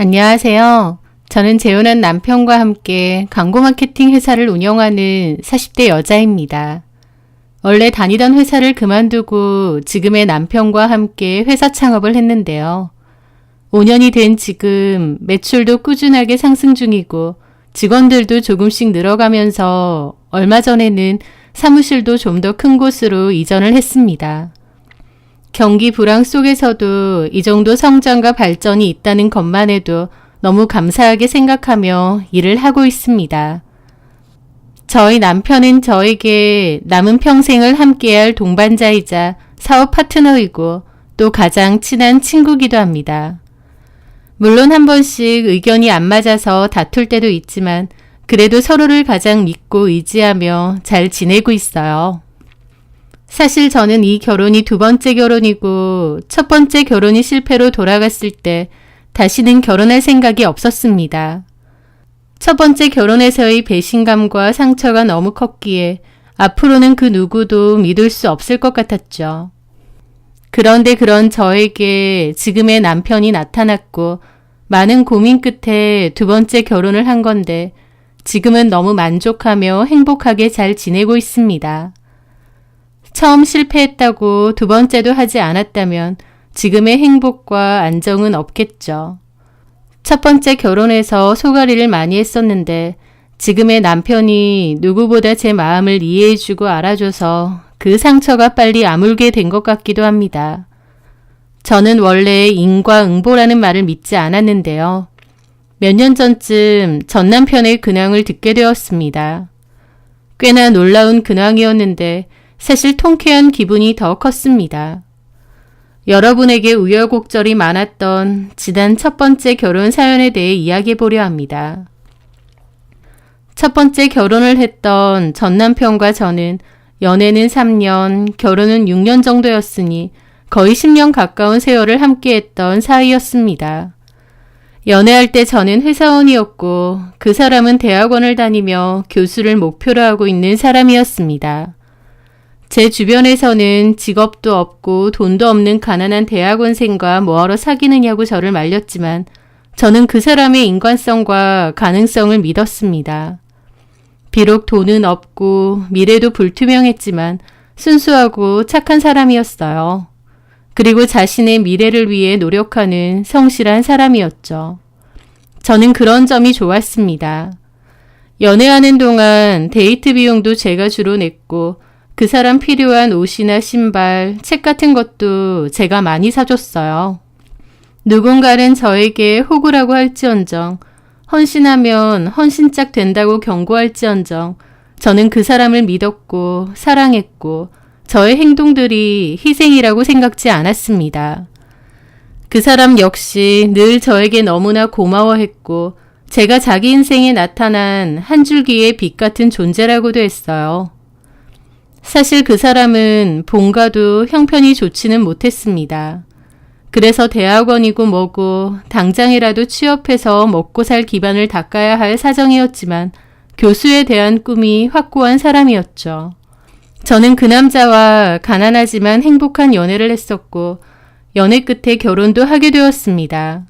안녕하세요. 저는 재혼한 남편과 함께 광고 마케팅 회사를 운영하는 40대 여자입니다. 원래 다니던 회사를 그만두고 지금의 남편과 함께 회사 창업을 했는데요. 5년이 된 지금 매출도 꾸준하게 상승 중이고 직원들도 조금씩 늘어가면서 얼마 전에는 사무실도 좀 더 큰 곳으로 이전을 했습니다. 경기 불황 속에서도 이 정도 성장과 발전이 있다는 것만 해도 너무 감사하게 생각하며 일을 하고 있습니다. 저희 남편은 저에게 남은 평생을 함께할 동반자이자 사업 파트너이고 또 가장 친한 친구기도 합니다. 물론 한 번씩 의견이 안 맞아서 다툴 때도 있지만 그래도 서로를 가장 믿고 의지하며 잘 지내고 있어요. 사실 저는 이 결혼이 두 번째 결혼이고 첫 번째 결혼이 실패로 돌아갔을 때 다시는 결혼할 생각이 없었습니다. 첫 번째 결혼에서의 배신감과 상처가 너무 컸기에 앞으로는 그 누구도 믿을 수 없을 것 같았죠. 그런데 그런 저에게 지금의 남편이 나타났고 많은 고민 끝에 두 번째 결혼을 한 건데 지금은 너무 만족하며 행복하게 잘 지내고 있습니다. 처음 실패했다고 두 번째도 하지 않았다면 지금의 행복과 안정은 없겠죠. 첫 번째 결혼에서 소가리를 많이 했었는데 지금의 남편이 누구보다 제 마음을 이해해주고 알아줘서 그 상처가 빨리 아물게 된 것 같기도 합니다. 저는 원래 인과응보라는 말을 믿지 않았는데요. 몇 년 전쯤 전 남편의 근황을 듣게 되었습니다. 꽤나 놀라운 근황이었는데 사실 통쾌한 기분이 더 컸습니다. 여러분에게 우여곡절이 많았던 지난 첫 번째 결혼 사연에 대해 이야기해 보려 합니다. 첫 번째 결혼을 했던 전 남편과 저는 연애는 3년, 결혼은 6년 정도였으니 거의 10년 가까운 세월을 함께했던 사이였습니다. 연애할 때 저는 회사원이었고 그 사람은 대학원을 다니며 교수를 목표로 하고 있는 사람이었습니다. 제 주변에서는 직업도 없고 돈도 없는 가난한 대학원생과 뭐하러 사귀느냐고 저를 말렸지만 저는 그 사람의 인간성과 가능성을 믿었습니다. 비록 돈은 없고 미래도 불투명했지만 순수하고 착한 사람이었어요. 그리고 자신의 미래를 위해 노력하는 성실한 사람이었죠. 저는 그런 점이 좋았습니다. 연애하는 동안 데이트 비용도 제가 주로 냈고 그 사람 필요한 옷이나 신발, 책 같은 것도 제가 많이 사줬어요. 누군가는 저에게 호구라고 할지언정, 헌신하면 헌신짝 된다고 경고할지언정, 저는 그 사람을 믿었고 사랑했고 저의 행동들이 희생이라고 생각지 않았습니다. 그 사람 역시 늘 저에게 너무나 고마워했고 제가 자기 인생에 나타난 한 줄기의 빛 같은 존재라고도 했어요. 사실 그 사람은 본가도 형편이 좋지는 못했습니다. 그래서 대학원이고 뭐고 당장이라도 취업해서 먹고 살 기반을 닦아야 할 사정이었지만 교수에 대한 꿈이 확고한 사람이었죠. 저는 그 남자와 가난하지만 행복한 연애를 했었고 연애 끝에 결혼도 하게 되었습니다.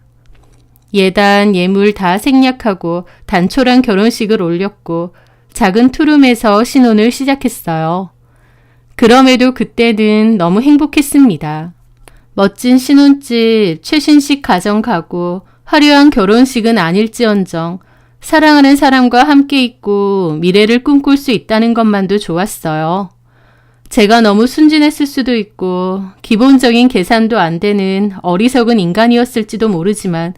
예단, 예물 다 생략하고 단촐한 결혼식을 올렸고 작은 투룸에서 신혼을 시작했어요. 그럼에도 그때는 너무 행복했습니다. 멋진 신혼집, 최신식 가정 가구, 화려한 결혼식은 아닐지언정 사랑하는 사람과 함께 있고 미래를 꿈꿀 수 있다는 것만도 좋았어요. 제가 너무 순진했을 수도 있고 기본적인 계산도 안 되는 어리석은 인간이었을지도 모르지만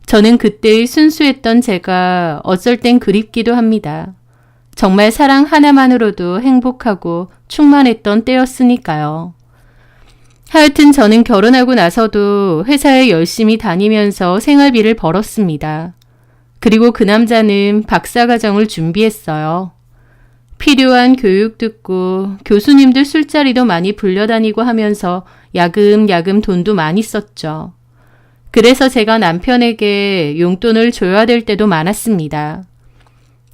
저는 그때의 순수했던 제가 어쩔 땐 그립기도 합니다. 정말 사랑 하나만으로도 행복하고 충만했던 때였으니까요. 하여튼 저는 결혼하고 나서도 회사에 열심히 다니면서 생활비를 벌었습니다. 그리고 그 남자는 박사과정을 준비했어요. 필요한 교육 듣고 교수님들 술자리도 많이 불려다니고 하면서 야금야금 돈도 많이 썼죠. 그래서 제가 남편에게 용돈을 줘야 될 때도 많았습니다.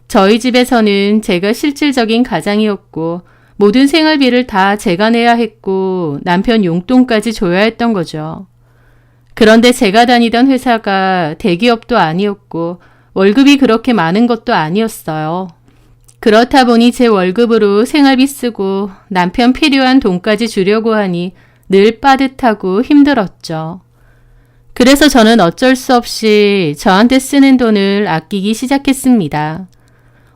저희 집에서는 제가 실질적인 가장이었고 모든 생활비를 다 제가 내야 했고 남편 용돈까지 줘야 했던 거죠. 그런데 제가 다니던 회사가 대기업도 아니었고 월급이 그렇게 많은 것도 아니었어요. 그렇다 보니 제 월급으로 생활비 쓰고 남편 필요한 돈까지 주려고 하니 늘 빠듯하고 힘들었죠. 그래서 저는 어쩔 수 없이 저한테 쓰는 돈을 아끼기 시작했습니다.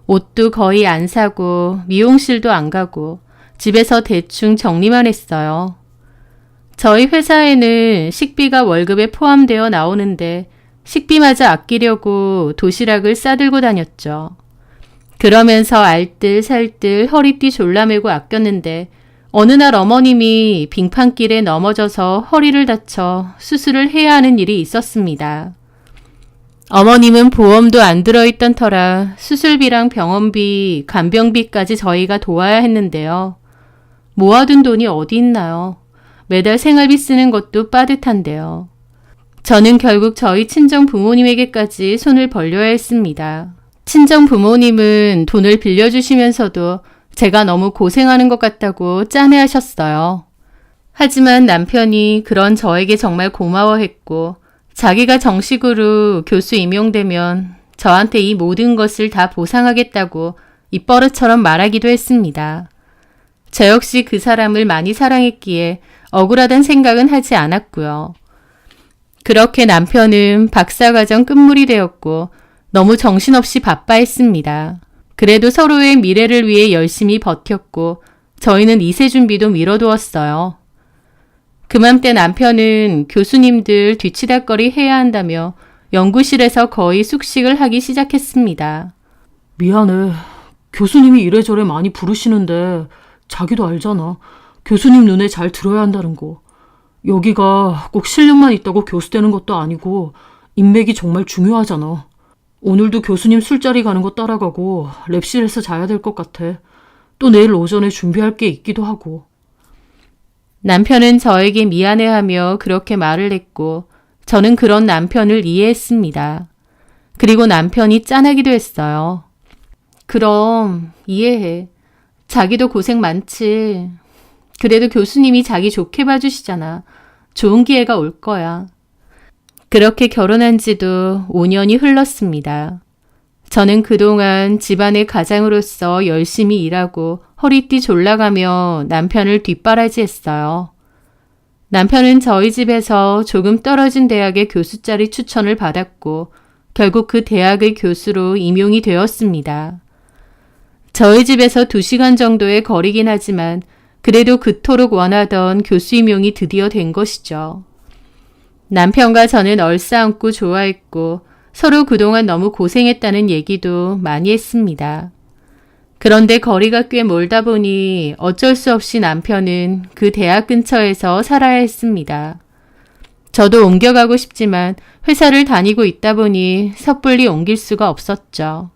옷도 거의 안 사고 미용실도 안 가고 집에서 대충 정리만 했어요. 저희 회사에는 식비가 월급에 포함되어 나오는데 식비마저 아끼려고 도시락을 싸들고 다녔죠. 그러면서 알뜰살뜰 허리띠 졸라매고 아꼈는데 어느 날 어머님이 빙판길에 넘어져서 허리를 다쳐 수술을 해야 하는 일이 있었습니다. 어머님은 보험도 안 들어있던 터라 수술비랑 병원비, 간병비까지 저희가 도와야 했는데요. 모아둔 돈이 어디 있나요? 매달 생활비 쓰는 것도 빠듯한데요. 저는 결국 저희 친정 부모님에게까지 손을 벌려야 했습니다. 친정 부모님은 돈을 빌려주시면서도 제가 너무 고생하는 것 같다고 짠해하셨어요. 하지만 남편이 그런 저에게 정말 고마워했고 자기가 정식으로 교수 임용되면 저한테 이 모든 것을 다 보상하겠다고 입버릇처럼 말하기도 했습니다. 저 역시 그 사람을 많이 사랑했기에 억울하단 생각은 하지 않았고요. 그렇게 남편은 박사과정 끝물이 되었고 너무 정신없이 바빠했습니다. 그래도 서로의 미래를 위해 열심히 버텼고 저희는 2세 준비도 미뤄두었어요. 그맘때 남편은 교수님들 뒤치다꺼리 해야 한다며 연구실에서 거의 숙식을 하기 시작했습니다. 미안해. 교수님이 이래저래 많이 부르시는데 자기도 알잖아. 교수님 눈에 잘 들어야 한다는 거. 여기가 꼭 실력만 있다고 교수 되는 것도 아니고 인맥이 정말 중요하잖아. 오늘도 교수님 술자리 가는 거 따라가고 랩실에서 자야 될 것 같아. 또 내일 오전에 준비할 게 있기도 하고. 남편은 저에게 미안해하며 그렇게 말을 했고 저는 그런 남편을 이해했습니다. 그리고 남편이 짠하기도 했어요. 그럼 이해해. 자기도 고생 많지. 그래도 교수님이 자기 좋게 봐주시잖아. 좋은 기회가 올 거야. 그렇게 결혼한 지도 5년이 흘렀습니다. 저는 그동안 집안의 가장으로서 열심히 일하고 허리띠 졸라가며 남편을 뒷바라지했어요. 남편은 저희 집에서 조금 떨어진 대학의 교수 자리 추천을 받았고 결국 그 대학의 교수로 임용이 되었습니다. 저희 집에서 2시간 정도의 거리긴 하지만 그래도 그토록 원하던 교수 임용이 드디어 된 것이죠. 남편과 저는 얼싸안고 좋아했고 서로 그동안 너무 고생했다는 얘기도 많이 했습니다. 그런데 거리가 꽤 멀다 보니 어쩔 수 없이 남편은 그 대학 근처에서 살아야 했습니다. 저도 옮겨가고 싶지만 회사를 다니고 있다 보니 섣불리 옮길 수가 없었죠.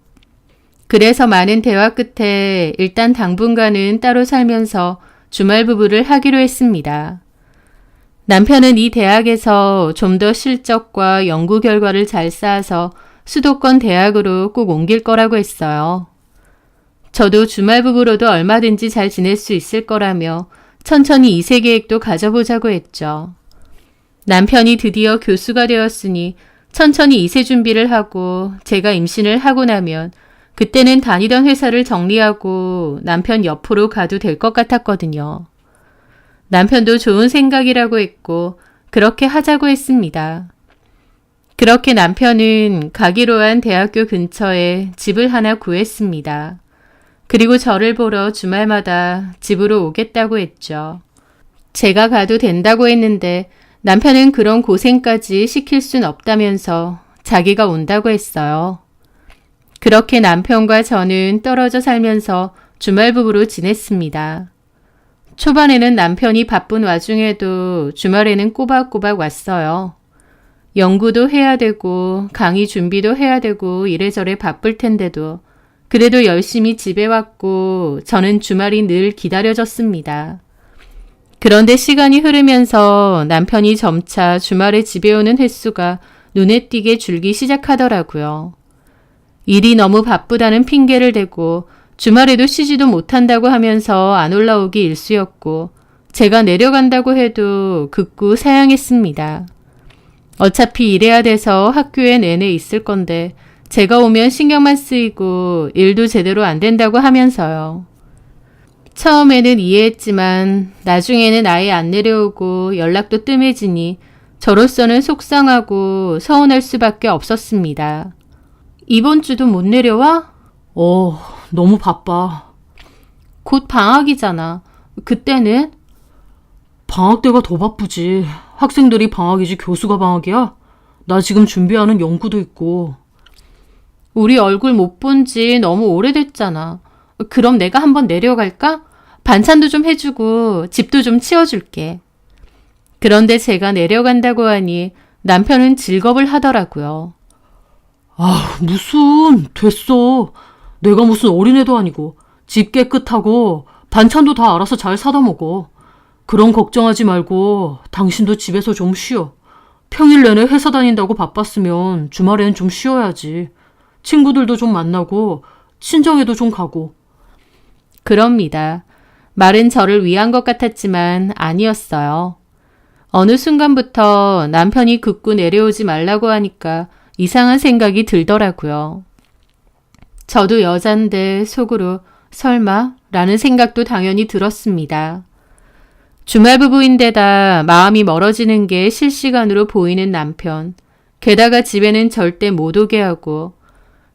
그래서 많은 대화 끝에 일단 당분간은 따로 살면서 주말 부부를 하기로 했습니다. 남편은 이 대학에서 좀 더 실적과 연구 결과를 잘 쌓아서 수도권 대학으로 꼭 옮길 거라고 했어요. 저도 주말 부부로도 얼마든지 잘 지낼 수 있을 거라며 천천히 2세 계획도 가져보자고 했죠. 남편이 드디어 교수가 되었으니 천천히 2세 준비를 하고 제가 임신을 하고 나면 그때는 다니던 회사를 정리하고 남편 옆으로 가도 될 것 같았거든요. 남편도 좋은 생각이라고 했고 그렇게 하자고 했습니다. 그렇게 남편은 가기로 한 대학교 근처에 집을 하나 구했습니다. 그리고 저를 보러 주말마다 집으로 오겠다고 했죠. 제가 가도 된다고 했는데 남편은 그런 고생까지 시킬 순 없다면서 자기가 온다고 했어요. 그렇게 남편과 저는 떨어져 살면서 주말 부부로 지냈습니다. 초반에는 남편이 바쁜 와중에도 주말에는 꼬박꼬박 왔어요. 연구도 해야 되고 강의 준비도 해야 되고 이래저래 바쁠 텐데도 그래도 열심히 집에 왔고 저는 주말이 늘 기다려졌습니다. 그런데 시간이 흐르면서 남편이 점차 주말에 집에 오는 횟수가 눈에 띄게 줄기 시작하더라고요. 일이 너무 바쁘다는 핑계를 대고 주말에도 쉬지도 못한다고 하면서 안 올라오기 일쑤였고 제가 내려간다고 해도 극구 사양했습니다. 어차피 일해야 돼서 학교에 내내 있을 건데 제가 오면 신경만 쓰이고 일도 제대로 안 된다고 하면서요. 처음에는 이해했지만 나중에는 아예 안 내려오고 연락도 뜸해지니 저로서는 속상하고 서운할 수밖에 없었습니다. 이번 주도 못 내려와? 너무 바빠. 곧 방학이잖아. 그때는? 방학 때가 더 바쁘지. 학생들이 방학이지 교수가 방학이야? 나 지금 준비하는 연구도 있고. 우리 얼굴 못 본 지 너무 오래됐잖아. 그럼 내가 한번 내려갈까? 반찬도 좀 해주고 집도 좀 치워줄게. 그런데 제가 내려간다고 하니 남편은 즐겁을 하더라고요. 무슨 됐어. 내가 무슨 어린애도 아니고 집 깨끗하고 반찬도 다 알아서 잘 사다 먹어. 그런 걱정하지 말고 당신도 집에서 좀 쉬어. 평일 내내 회사 다닌다고 바빴으면 주말에는 좀 쉬어야지. 친구들도 좀 만나고 친정에도 좀 가고. 그럽니다. 말은 저를 위한 것 같았지만 아니었어요. 어느 순간부터 남편이 극구 내려오지 말라고 하니까 이상한 생각이 들더라고요. 저도 여잔데 속으로 설마? 라는 생각도 당연히 들었습니다. 주말 부부인데다 마음이 멀어지는 게 실시간으로 보이는 남편. 게다가 집에는 절대 못 오게 하고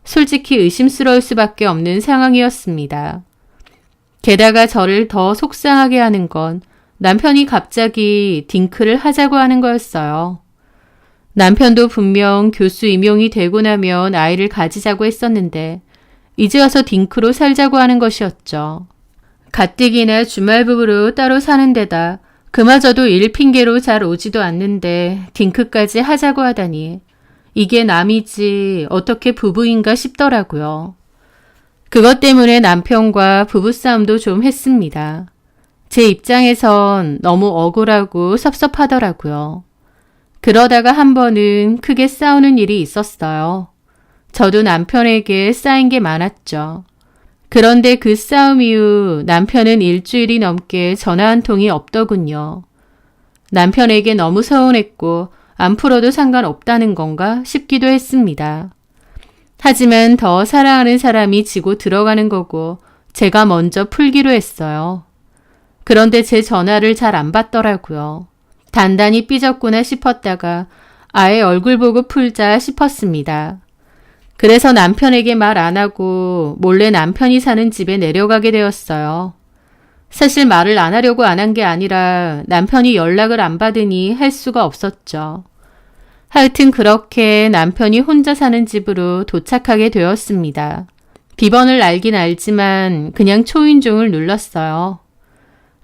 솔직히 의심스러울 수밖에 없는 상황이었습니다. 게다가 저를 더 속상하게 하는 건 남편이 갑자기 딩크를 하자고 하는 거였어요. 남편도 분명 교수 임용이 되고 나면 아이를 가지자고 했었는데 이제 와서 딩크로 살자고 하는 것이었죠. 가뜩이나 주말 부부로 따로 사는 데다 그마저도 일 핑계로 잘 오지도 않는데 딩크까지 하자고 하다니 이게 남이지 어떻게 부부인가 싶더라고요. 그것 때문에 남편과 부부싸움도 좀 했습니다. 제 입장에선 너무 억울하고 섭섭하더라고요. 그러다가 한 번은 크게 싸우는 일이 있었어요. 저도 남편에게 쌓인 게 많았죠. 그런데 그 싸움 이후 남편은 일주일이 넘게 전화 한 통이 없더군요. 남편에게 너무 서운했고 안 풀어도 상관없다는 건가 싶기도 했습니다. 하지만 더 사랑하는 사람이 지고 들어가는 거고 제가 먼저 풀기로 했어요. 그런데 제 전화를 잘 안 받더라고요. 단단히 삐졌구나 싶었다가 아예 얼굴 보고 풀자 싶었습니다. 그래서 남편에게 말 안 하고 몰래 남편이 사는 집에 내려가게 되었어요. 사실 말을 안 하려고 안 한 게 아니라 남편이 연락을 안 받으니 할 수가 없었죠. 하여튼 그렇게 남편이 혼자 사는 집으로 도착하게 되었습니다. 비번을 알긴 알지만 그냥 초인종을 눌렀어요.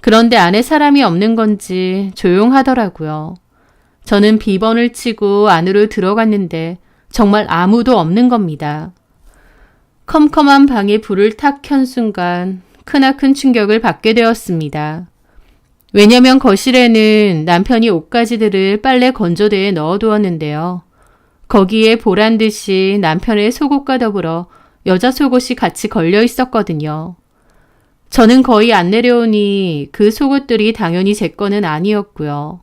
그런데 안에 사람이 없는 건지 조용하더라고요. 저는 비번을 치고 안으로 들어갔는데 정말 아무도 없는 겁니다. 컴컴한 방에 불을 탁 켠 순간 크나큰 충격을 받게 되었습니다. 왜냐면 거실에는 남편이 옷가지들을 빨래 건조대에 넣어두었는데요. 거기에 보란 듯이 남편의 속옷과 더불어 여자 속옷이 같이 걸려 있었거든요. 저는 거의 안 내려오니 그 속옷들이 당연히 제 거는 아니었고요.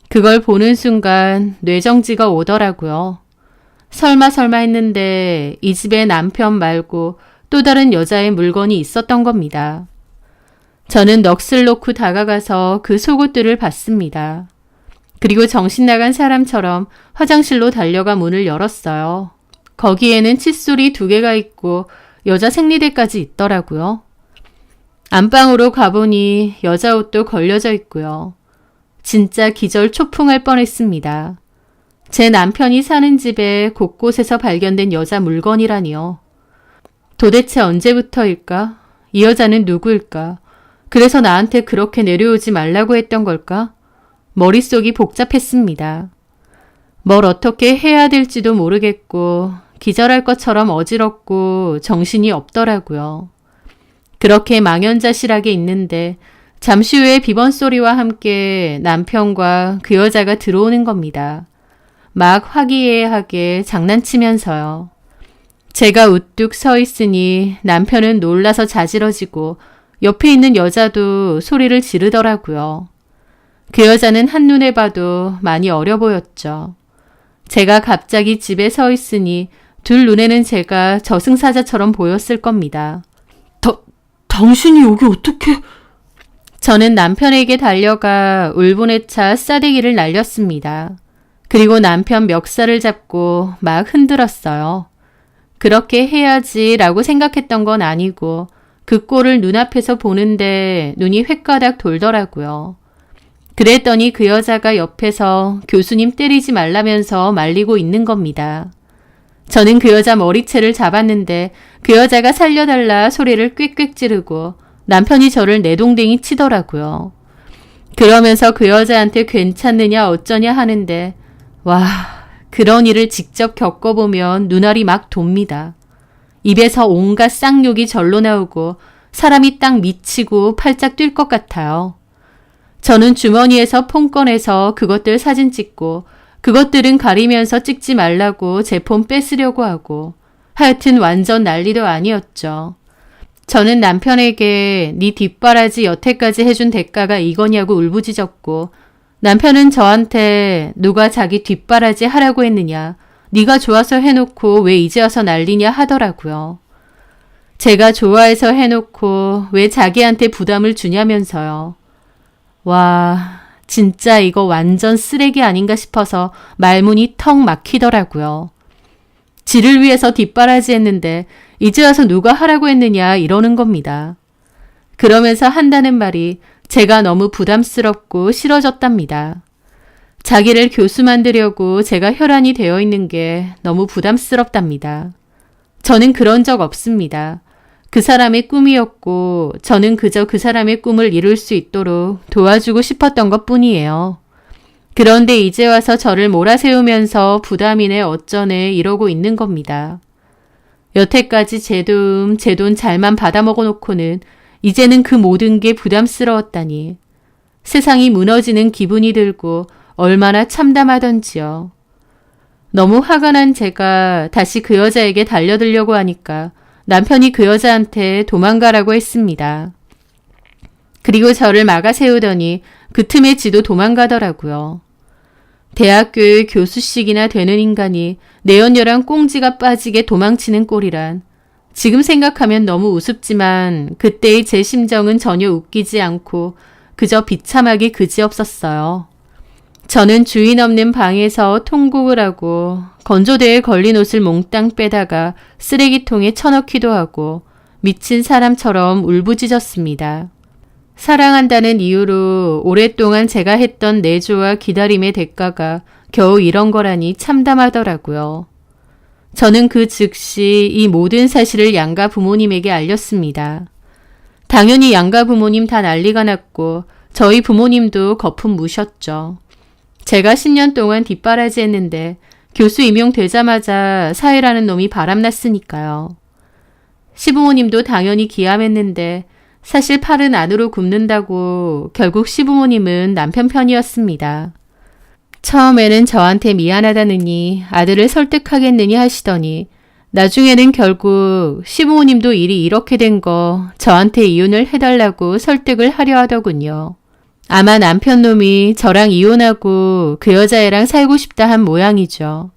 그걸 보는 순간 뇌정지가 오더라고요. 설마 했는데 이 집에 남편 말고 또 다른 여자의 물건이 있었던 겁니다. 저는 넋을 놓고 다가가서 그 속옷들을 봤습니다. 그리고 정신 나간 사람처럼 화장실로 달려가 문을 열었어요. 거기에는 칫솔이 2개가 있고 여자 생리대까지 있더라고요. 안방으로 가보니 여자 옷도 걸려져 있고요. 진짜 기절 초풍할 뻔했습니다. 제 남편이 사는 집에 곳곳에서 발견된 여자 물건이라니요. 도대체 언제부터일까? 이 여자는 누구일까? 그래서 나한테 그렇게 내려오지 말라고 했던 걸까? 머릿속이 복잡했습니다. 뭘 어떻게 해야 될지도 모르겠고 기절할 것처럼 어지럽고 정신이 없더라고요. 그렇게 망연자실하게 있는데 잠시 후에 비번 소리와 함께 남편과 그 여자가 들어오는 겁니다. 막 화기애애하게 장난치면서요. 제가 우뚝 서 있으니 남편은 놀라서 자지러지고 옆에 있는 여자도 소리를 지르더라고요. 그 여자는 한눈에 봐도 많이 어려 보였죠. 제가 갑자기 집에 서 있으니 둘 눈에는 제가 저승사자처럼 보였을 겁니다. 당신이 여기 어떻게... 저는 남편에게 달려가 울분에 차 싸대기를 날렸습니다. 그리고 남편 멱살을 잡고 막 흔들었어요. 그렇게 해야지라고 생각했던 건 아니고 그 꼴을 눈앞에서 보는데 눈이 횟가닥 돌더라고요. 그랬더니 그 여자가 옆에서 교수님 때리지 말라면서 말리고 있는 겁니다. 저는 그 여자 머리채를 잡았는데 그 여자가 살려달라 소리를 꽥꽥 지르고 남편이 저를 내동댕이 치더라고요. 그러면서 그 여자한테 괜찮느냐 어쩌냐 하는데 와, 그런 일을 직접 겪어보면 눈알이 막 돕니다. 입에서 온갖 쌍욕이 절로 나오고 사람이 딱 미치고 팔짝 뛸 것 같아요. 저는 주머니에서 폰 꺼내서 그것들 사진 찍고 그것들은 가리면서 찍지 말라고 제 폰 뺏으려고 하고 하여튼 완전 난리도 아니었죠. 저는 남편에게 네 뒷바라지 여태까지 해준 대가가 이거냐고 울부짖었고 남편은 저한테 누가 자기 뒷바라지 하라고 했느냐, 네가 좋아서 해놓고 왜 이제 와서 난리냐 하더라고요. 제가 좋아해서 해놓고 왜 자기한테 부담을 주냐면서요. 와, 진짜 이거 완전 쓰레기 아닌가 싶어서 말문이 턱 막히더라고요. 지를 위해서 뒷바라지 했는데 이제 와서 누가 하라고 했느냐 이러는 겁니다. 그러면서 한다는 말이 제가 너무 부담스럽고 싫어졌답니다. 자기를 교수 만들려고 제가 혈안이 되어 있는 게 너무 부담스럽답니다. 저는 그런 적 없습니다. 그 사람의 꿈이었고 저는 그저 그 사람의 꿈을 이룰 수 있도록 도와주고 싶었던 것뿐이에요. 그런데 이제 와서 저를 몰아세우면서 부담이네 어쩌네 이러고 있는 겁니다. 여태까지 제 돈 잘만 받아먹어 놓고는 이제는 그 모든 게 부담스러웠다니. 세상이 무너지는 기분이 들고 얼마나 참담하던지요. 너무 화가 난 제가 다시 그 여자에게 달려들려고 하니까 남편이 그 여자한테 도망가라고 했습니다. 그리고 저를 막아 세우더니 그 틈에 지도 도망가더라고요. 대학교의 교수식이나 되는 인간이 내연녀랑 꽁지가 빠지게 도망치는 꼴이란 지금 생각하면 너무 우습지만 그때의 제 심정은 전혀 웃기지 않고 그저 비참하기 그지없었어요. 저는 주인 없는 방에서 통곡을 하고 건조대에 걸린 옷을 몽땅 빼다가 쓰레기통에 쳐넣기도 하고 미친 사람처럼 울부짖었습니다. 사랑한다는 이유로 오랫동안 제가 했던 내조와 기다림의 대가가 겨우 이런 거라니 참담하더라고요. 저는 그 즉시 이 모든 사실을 양가 부모님에게 알렸습니다. 당연히 양가 부모님 다 난리가 났고 저희 부모님도 거품 무셨죠. 제가 10년 동안 뒷바라지 했는데 교수 임용되자마자 사회라는 놈이 바람났으니까요. 시부모님도 당연히 기함했는데 사실 팔은 안으로 굽는다고 결국 시부모님은 남편 편이었습니다. 처음에는 저한테 미안하다느니 아들을 설득하겠느니 하시더니 나중에는 결국 시부모님도 일이 이렇게 된 거 저한테 이혼을 해달라고 설득을 하려 하더군요. 아마 남편 놈이 저랑 이혼하고 그 여자애랑 살고 싶다 한 모양이죠.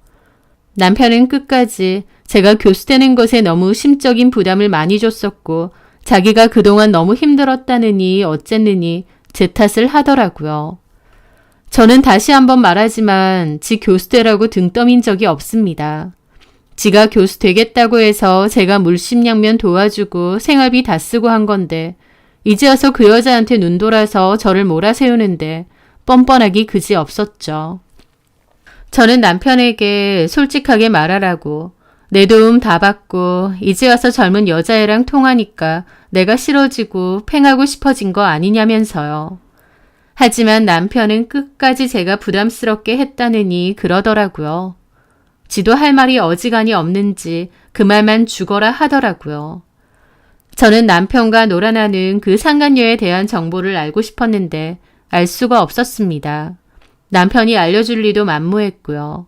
남편은 끝까지 제가 교수 되는 것에 너무 심적인 부담을 많이 줬었고 자기가 그동안 너무 힘들었다느니 어쨌느니 제 탓을 하더라고요. 저는 다시 한번 말하지만 지 교수 되라고 등 떠민 적이 없습니다. 지가 교수 되겠다고 해서 제가 물심양면 도와주고 생활비 다 쓰고 한 건데 이제 와서 그 여자한테 눈 돌아서 저를 몰아세우는데 뻔뻔하기 그지 없었죠. 저는 남편에게 솔직하게 말하라고 내 도움 다 받고 이제 와서 젊은 여자애랑 통하니까 내가 싫어지고 팽하고 싶어진 거 아니냐면서요. 하지만 남편은 끝까지 제가 부담스럽게 했다느니 그러더라고요. 지도 할 말이 어지간히 없는지 그 말만 죽어라 하더라고요. 저는 남편과 놀아나는 그 상간녀에 대한 정보를 알고 싶었는데 알 수가 없었습니다. 남편이 알려줄 리도 만무했고요.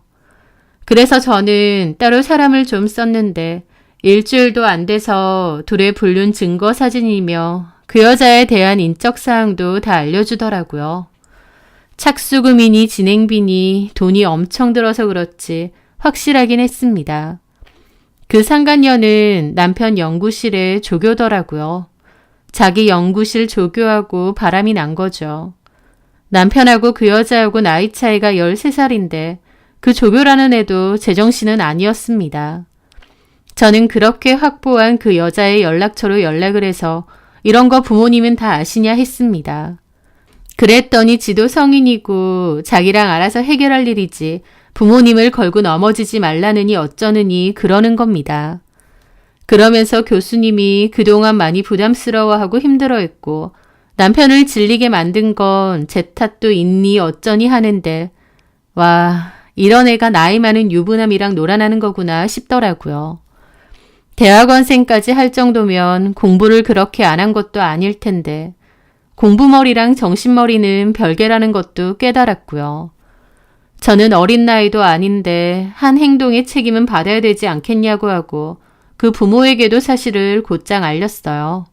그래서 저는 따로 사람을 좀 썼는데 일주일도 안 돼서 둘의 불륜 증거 사진이며 그 여자에 대한 인적사항도 다 알려주더라고요. 착수금이니 진행비니 돈이 엄청 들어서 그렇지 확실하긴 했습니다. 그 상간녀는 남편 연구실에 조교더라고요. 자기 연구실 조교하고 바람이 난 거죠. 남편하고 그 여자하고 나이 차이가 13살인데 그 조교라는 애도 제정신은 아니었습니다. 저는 그렇게 확보한 그 여자의 연락처로 연락을 해서 이런 거 부모님은 다 아시냐 했습니다. 그랬더니 지도 성인이고 자기랑 알아서 해결할 일이지 부모님을 걸고 넘어지지 말라느니 어쩌느니 그러는 겁니다. 그러면서 교수님이 그동안 많이 부담스러워하고 힘들어했고 남편을 질리게 만든 건 제 탓도 있니 어쩌니 하는데 와, 이런 애가 나이 많은 유부남이랑 놀아나는 거구나 싶더라고요. 대학원생까지 할 정도면 공부를 그렇게 안 한 것도 아닐 텐데 공부머리랑 정신머리는 별개라는 것도 깨달았고요. 저는 어린 나이도 아닌데 한 행동의 책임은 받아야 되지 않겠냐고 하고 그 부모에게도 사실을 곧장 알렸어요.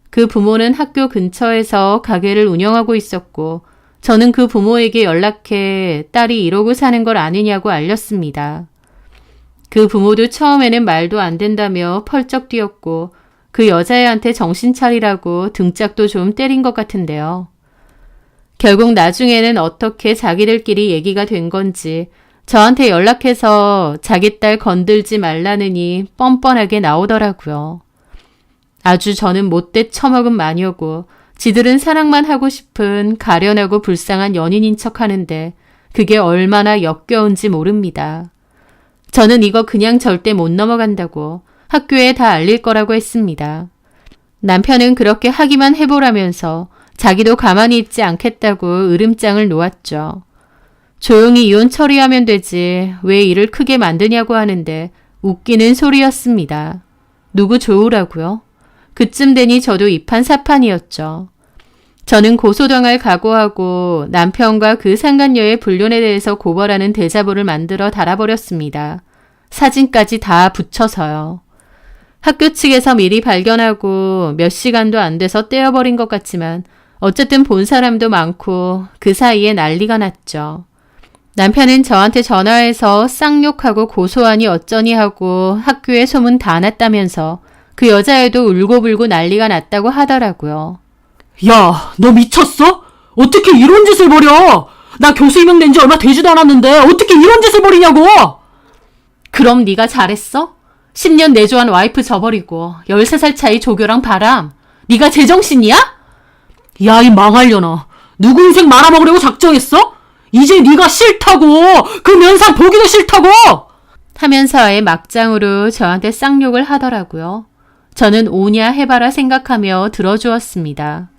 그 부모는 학교 근처에서 가게를 운영하고 있었고 저는 그 부모에게 연락해 딸이 이러고 사는 걸 아느냐고 알렸습니다. 그 부모도 처음에는 말도 안 된다며 펄쩍 뛰었고 그 여자애한테 정신 차리라고 등짝도 좀 때린 것 같은데요. 결국 나중에는 어떻게 자기들끼리 얘기가 된 건지 저한테 연락해서 자기 딸 건들지 말라느니 뻔뻔하게 나오더라고요. 아주 저는 못돼 처먹은 마녀고 지들은 사랑만 하고 싶은 가련하고 불쌍한 연인인 척 하는데 그게 얼마나 역겨운지 모릅니다. 저는 이거 그냥 절대 못 넘어간다고 학교에 다 알릴 거라고 했습니다. 남편은 그렇게 하기만 해보라면서 자기도 가만히 있지 않겠다고 으름장을 놓았죠. 조용히 이혼 처리하면 되지 왜 일을 크게 만드냐고 하는데 웃기는 소리였습니다. 누구 좋으라고요? 그쯤 되니 저도 이판사판이었죠. 저는 고소당할 각오하고 남편과 그 상간녀의 불륜에 대해서 고발하는 대자보를 만들어 달아버렸습니다. 사진까지 다 붙여서요. 학교 측에서 미리 발견하고 몇 시간도 안 돼서 떼어버린 것 같지만 어쨌든 본 사람도 많고 그 사이에 난리가 났죠. 남편은 저한테 전화해서 쌍욕하고 고소하니 어쩌니 하고 학교에 소문 다 났다면서 그 여자애도 울고불고 난리가 났다고 하더라고요. 야, 너 미쳤어? 어떻게 이런 짓을 벌여? 나 교수 임명된 지 얼마 되지도 않았는데 어떻게 이런 짓을 벌이냐고! 그럼 네가 잘했어? 10년 내조한 와이프 저버리고 13살 차이 조교랑 바람. 네가 제정신이야? 야, 이 망할려나. 누구 인생 말아먹으려고 작정했어? 이제 네가 싫다고! 그 면상 보기도 싫다고! 하면서 아예 막장으로 저한테 쌍욕을 하더라고요. 저는 오냐 해봐라 생각하며 들어주었습니다.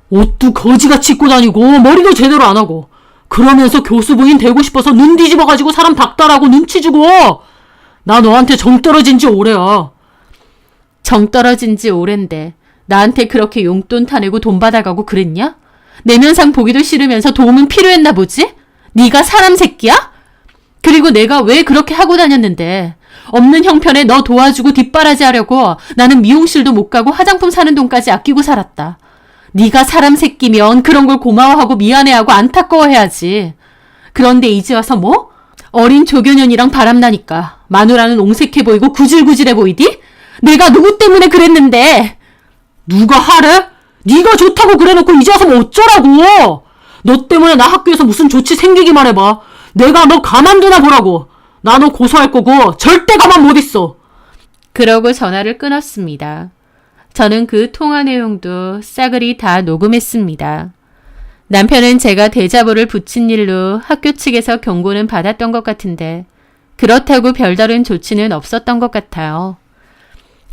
옷도 거지같이 입고 다니고 머리도 제대로 안 하고 그러면서 교수 부인 되고 싶어서 눈 뒤집어가지고 사람 박달하고 눈치 주고 나 너한테 정 떨어진 지 오래야. 정 떨어진 지 오랜데 나한테 그렇게 용돈 타내고 돈 받아가고 그랬냐? 내면상 보기도 싫으면서 도움은 필요했나 보지? 네가 사람 새끼야? 그리고 내가 왜 그렇게 하고 다녔는데 없는 형편에 너 도와주고 뒷바라지 하려고 나는 미용실도 못 가고 화장품 사는 돈까지 아끼고 살았다. 네가 사람 새끼면 그런 걸 고마워하고 미안해하고 안타까워해야지. 그런데 이제 와서 뭐? 어린 조교년이랑 바람나니까 마누라는 옹색해 보이고 구질구질해 보이디? 내가 누구 때문에 그랬는데. 누가 하래? 네가 좋다고 그래놓고 이제 와서 뭐 어쩌라고. 너 때문에 나 학교에서 무슨 조치 생기기만 해봐. 내가 너 가만두나 보라고. 나 너 고소할 거고 절대 가만 못 있어. 그러고 전화를 끊었습니다. 저는 그 통화 내용도 싸그리 다 녹음했습니다. 남편은 제가 대자보를 붙인 일로 학교 측에서 경고는 받았던 것 같은데 그렇다고 별다른 조치는 없었던 것 같아요.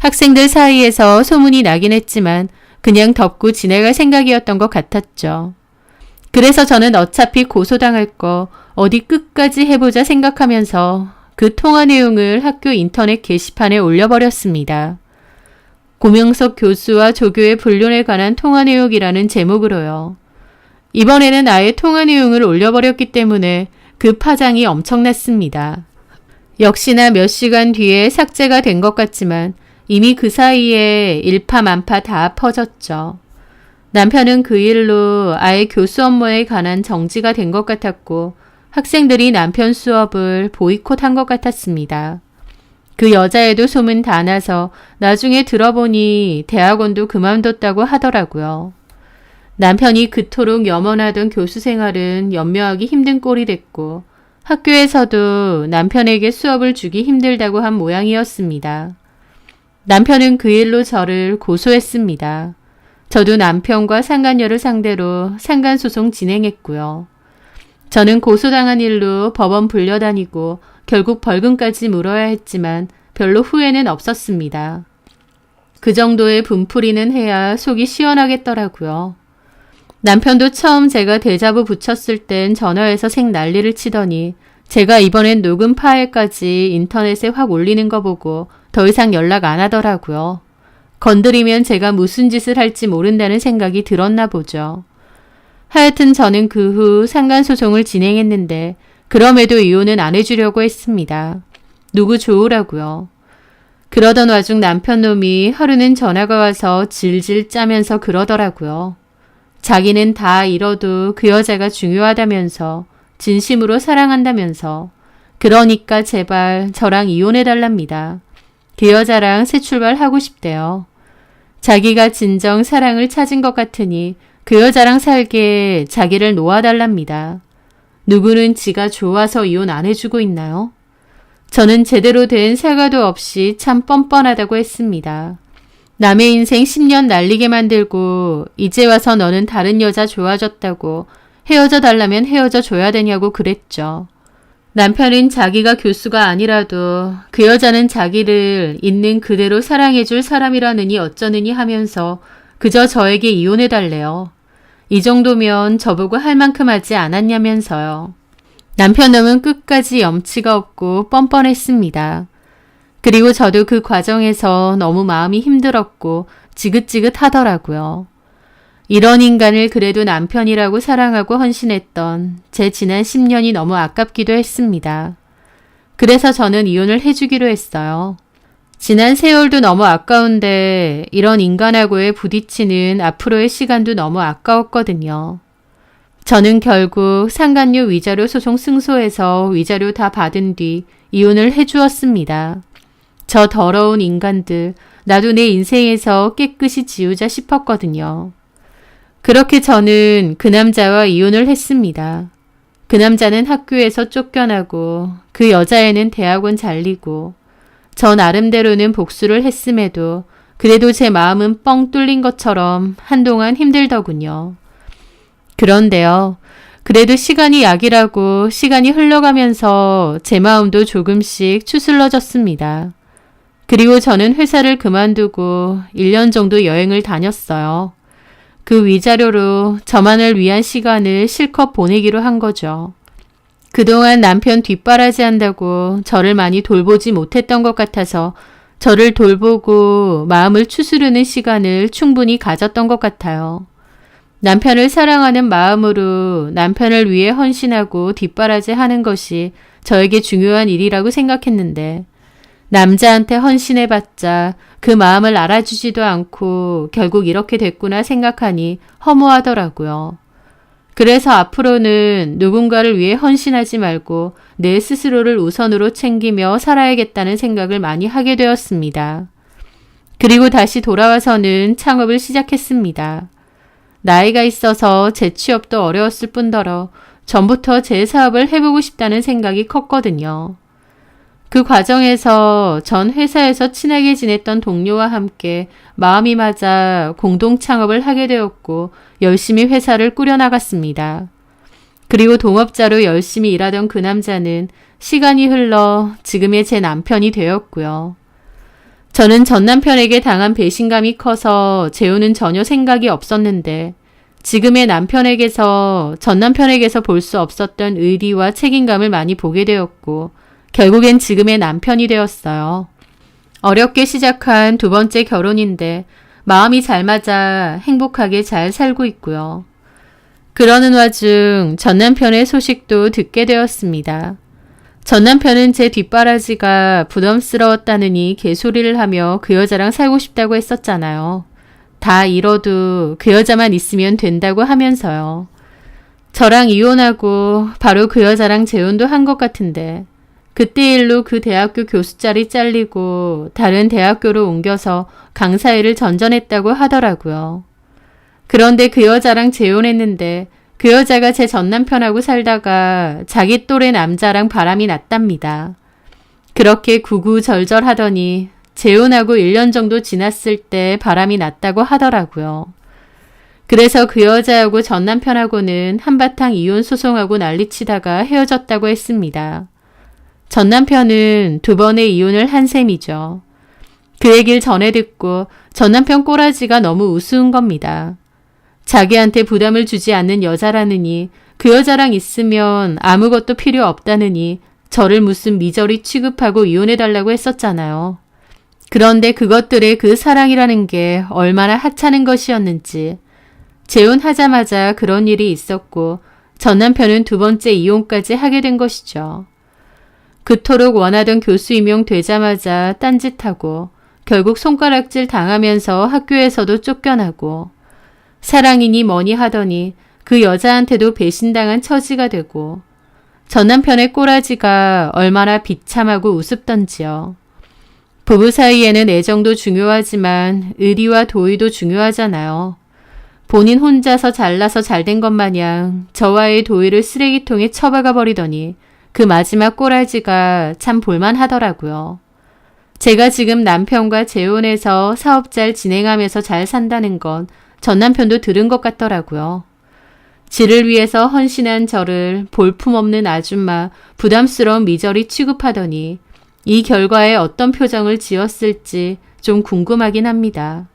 학생들 사이에서 소문이 나긴 했지만 그냥 덮고 지나갈 생각이었던 것 같았죠. 그래서 저는 어차피 고소당할 거 어디 끝까지 해보자 생각하면서 그 통화 내용을 학교 인터넷 게시판에 올려버렸습니다. 고명석 교수와 조교의 불륜에 관한 통화 내용이라는 제목으로요. 이번에는 아예 통화 내용을 올려버렸기 때문에 그 파장이 엄청났습니다. 역시나 몇 시간 뒤에 삭제가 된 것 같지만 이미 그 사이에 일파만파 다 퍼졌죠. 남편은 그 일로 아예 교수 업무에 관한 정지가 된 것 같았고 학생들이 남편 수업을 보이콧한 것 같았습니다. 그 여자애도 소문 다 나서 나중에 들어보니 대학원도 그만뒀다고 하더라고요. 남편이 그토록 염원하던 교수 생활은 연명하기 힘든 꼴이 됐고 학교에서도 남편에게 수업을 주기 힘들다고 한 모양이었습니다. 남편은 그 일로 저를 고소했습니다. 저도 남편과 상간녀를 상대로 상간소송 진행했고요. 저는 고소당한 일로 법원 불려다니고 결국 벌금까지 물어야 했지만 별로 후회는 없었습니다. 그 정도의 분풀이는 해야 속이 시원하겠더라고요. 남편도 처음 제가 대자보 붙였을 땐 전화해서 생 난리를 치더니 제가 이번엔 녹음 파일까지 인터넷에 확 올리는 거 보고 더 이상 연락 안 하더라고요. 건드리면 제가 무슨 짓을 할지 모른다는 생각이 들었나 보죠. 하여튼 저는 그 후 상간소송을 진행했는데 그럼에도 이혼은 안 해주려고 했습니다. 누구 좋으라고요. 그러던 와중 남편 놈이 하루는 전화가 와서 질질 짜면서 그러더라고요. 자기는 다 잃어도 그 여자가 중요하다면서 진심으로 사랑한다면서 그러니까 제발 저랑 이혼해달랍니다. 그 여자랑 새 출발하고 싶대요. 자기가 진정 사랑을 찾은 것 같으니 그 여자랑 살게 자기를 놓아달랍니다. 누구는 지가 좋아서 이혼 안 해주고 있나요? 저는 제대로 된 사과도 없이 참 뻔뻔하다고 했습니다. 남의 인생 10년 날리게 만들고 이제 와서 너는 다른 여자 좋아졌다고 헤어져 달라면 헤어져 줘야 되냐고 그랬죠. 남편은 자기가 교수가 아니라도 그 여자는 자기를 있는 그대로 사랑해줄 사람이라느니 어쩌느니 하면서 그저 저에게 이혼해달래요. 이 정도면 저보고 할 만큼 하지 않았냐면서요. 남편 놈은 끝까지 염치가 없고 뻔뻔했습니다. 그리고 저도 그 과정에서 너무 마음이 힘들었고 지긋지긋하더라고요. 이런 인간을 그래도 남편이라고 사랑하고 헌신했던 제 지난 10년이 너무 아깝기도 했습니다. 그래서 저는 이혼을 해주기로 했어요. 지난 세월도 너무 아까운데 이런 인간하고의 부딪히는 앞으로의 시간도 너무 아까웠거든요. 저는 결국 상간녀 위자료 소송 승소해서 위자료 다 받은 뒤 이혼을 해주었습니다. 저 더러운 인간들, 나도 내 인생에서 깨끗이 지우자 싶었거든요. 그렇게 저는 그 남자와 이혼을 했습니다. 그 남자는 학교에서 쫓겨나고 그 여자애는 대학원 잘리고 저 나름대로는 복수를 했음에도 그래도 제 마음은 뻥 뚫린 것처럼 한동안 힘들더군요. 그런데요. 그래도 시간이 약이라고 시간이 흘러가면서 제 마음도 조금씩 추슬러졌습니다. 그리고 저는 회사를 그만두고 1년 정도 여행을 다녔어요. 그 위자료로 저만을 위한 시간을 실컷 보내기로 한 거죠. 그동안 남편 뒷바라지 한다고 저를 많이 돌보지 못했던 것 같아서 저를 돌보고 마음을 추스르는 시간을 충분히 가졌던 것 같아요. 남편을 사랑하는 마음으로 남편을 위해 헌신하고 뒷바라지 하는 것이 저에게 중요한 일이라고 생각했는데 남자한테 헌신해봤자 그 마음을 알아주지도 않고 결국 이렇게 됐구나 생각하니 허무하더라고요. 그래서 앞으로는 누군가를 위해 헌신하지 말고 내 스스로를 우선으로 챙기며 살아야겠다는 생각을 많이 하게 되었습니다. 그리고 다시 돌아와서는 창업을 시작했습니다. 나이가 있어서 재취업도 어려웠을 뿐더러 전부터 제 사업을 해보고 싶다는 생각이 컸거든요. 그 과정에서 전 회사에서 친하게 지냈던 동료와 함께 마음이 맞아 공동 창업을 하게 되었고 열심히 회사를 꾸려나갔습니다. 그리고 동업자로 열심히 일하던 그 남자는 시간이 흘러 지금의 제 남편이 되었고요. 저는 전 남편에게 당한 배신감이 커서 재혼은 전혀 생각이 없었는데 지금의 남편에게서 전 남편에게서 볼 수 없었던 의리와 책임감을 많이 보게 되었고 결국엔 지금의 남편이 되었어요. 어렵게 시작한 두 번째 결혼인데 마음이 잘 맞아 행복하게 잘 살고 있고요. 그러는 와중 전 남편의 소식도 듣게 되었습니다. 전 남편은 제 뒷바라지가 부담스러웠다느니 개소리를 하며 그 여자랑 살고 싶다고 했었잖아요. 다 잃어도 그 여자만 있으면 된다고 하면서요. 저랑 이혼하고 바로 그 여자랑 재혼도 한 것 같은데 그때 일로 그 대학교 교수 자리 잘리고 다른 대학교로 옮겨서 강사 일을 전전했다고 하더라고요. 그런데 그 여자랑 재혼했는데 그 여자가 제 전남편하고 살다가 자기 또래 남자랑 바람이 났답니다. 그렇게 구구절절하더니 재혼하고 1년 정도 지났을 때 바람이 났다고 하더라고요. 그래서 그 여자하고 전남편하고는 한바탕 이혼 소송하고 난리치다가 헤어졌다고 했습니다. 전남편은 2번의 이혼을 한 셈이죠. 그 얘기를 전해 듣고 전남편 꼬라지가 너무 우스운 겁니다. 자기한테 부담을 주지 않는 여자라느니 그 여자랑 있으면 아무것도 필요 없다느니 저를 무슨 미저리 취급하고 이혼해달라고 했었잖아요. 그런데 그것들의 그 사랑이라는 게 얼마나 하찮은 것이었는지 재혼하자마자 그런 일이 있었고 전 남편은 2번째 이혼까지 하게 된 것이죠. 그토록 원하던 교수 임용되자마자 딴짓하고 결국 손가락질 당하면서 학교에서도 쫓겨나고 사랑이니 뭐니 하더니 그 여자한테도 배신당한 처지가 되고 전 남편의 꼬라지가 얼마나 비참하고 우습던지요. 부부 사이에는 애정도 중요하지만 의리와 도의도 중요하잖아요. 본인 혼자서 잘나서 잘된 것 마냥 저와의 도의를 쓰레기통에 처박아 버리더니 그 마지막 꼬라지가 참 볼만하더라고요. 제가 지금 남편과 재혼해서 사업 잘 진행하면서 잘 산다는 건 전 남편도 들은 것 같더라고요. 지를 위해서 헌신한 저를 볼품없는 아줌마, 부담스러운 미저리 취급하더니 이 결과에 어떤 표정을 지었을지 좀 궁금하긴 합니다.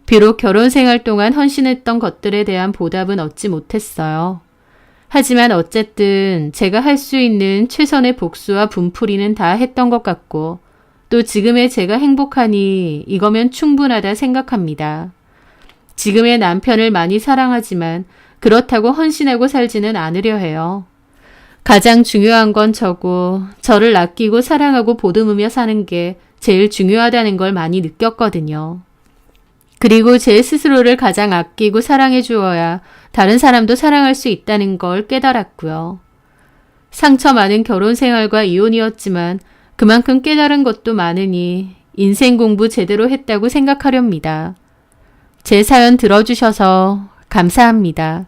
비록 결혼 생활 동안 헌신했던 것들에 대한 보답은 얻지 못했어요. 하지만 어쨌든 제가 할 수 있는 최선의 복수와 분풀이는 다 했던 것 같고 또 지금의 제가 행복하니 이거면 충분하다 생각합니다. 지금의 남편을 많이 사랑하지만 그렇다고 헌신하고 살지는 않으려 해요. 가장 중요한 건 저고 저를 아끼고 사랑하고 보듬으며 사는 게 제일 중요하다는 걸 많이 느꼈거든요. 그리고 제 스스로를 가장 아끼고 사랑해 주어야 다른 사람도 사랑할 수 있다는 걸 깨달았고요. 상처 많은 결혼 생활과 이혼이었지만 그만큼 깨달은 것도 많으니 인생 공부 제대로 했다고 생각하렵니다. 제 사연 들어주셔서 감사합니다.